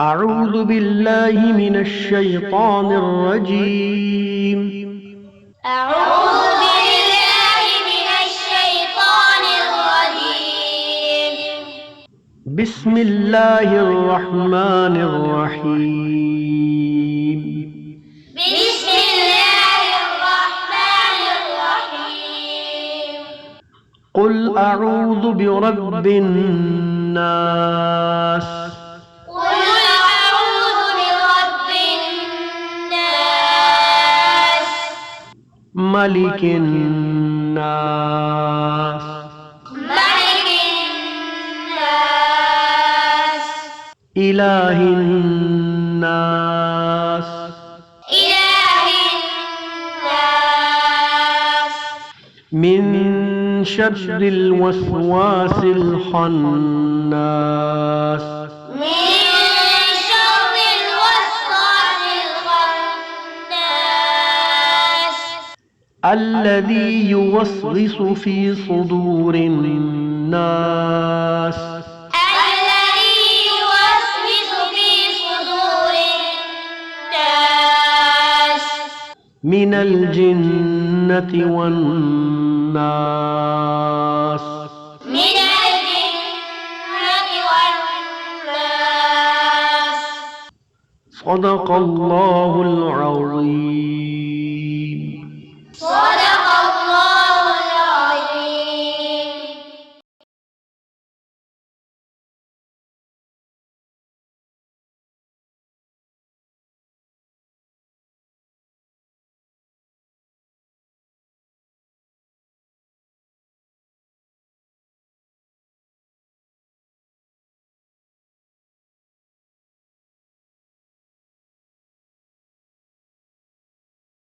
أعوذ بالله من الشيطان الرجيم. أعوذ بالله من الشيطان الرجيم. بسم الله الرحمن الرحيم. بسم الله الرحمن الرحيم. قل أعوذ برب الناس. قل أعوذ برب الناس. ملك الناس. ملك الناس. إله الناس. إله الناس. من شر الوسواس الخناس. من شر الوسواس الخناس. الذي يوسوس في صدور الناس. الذي يوسوس في صدور الناس. من الجنة والناس. من الجنة والناس. صدق الله العظيم.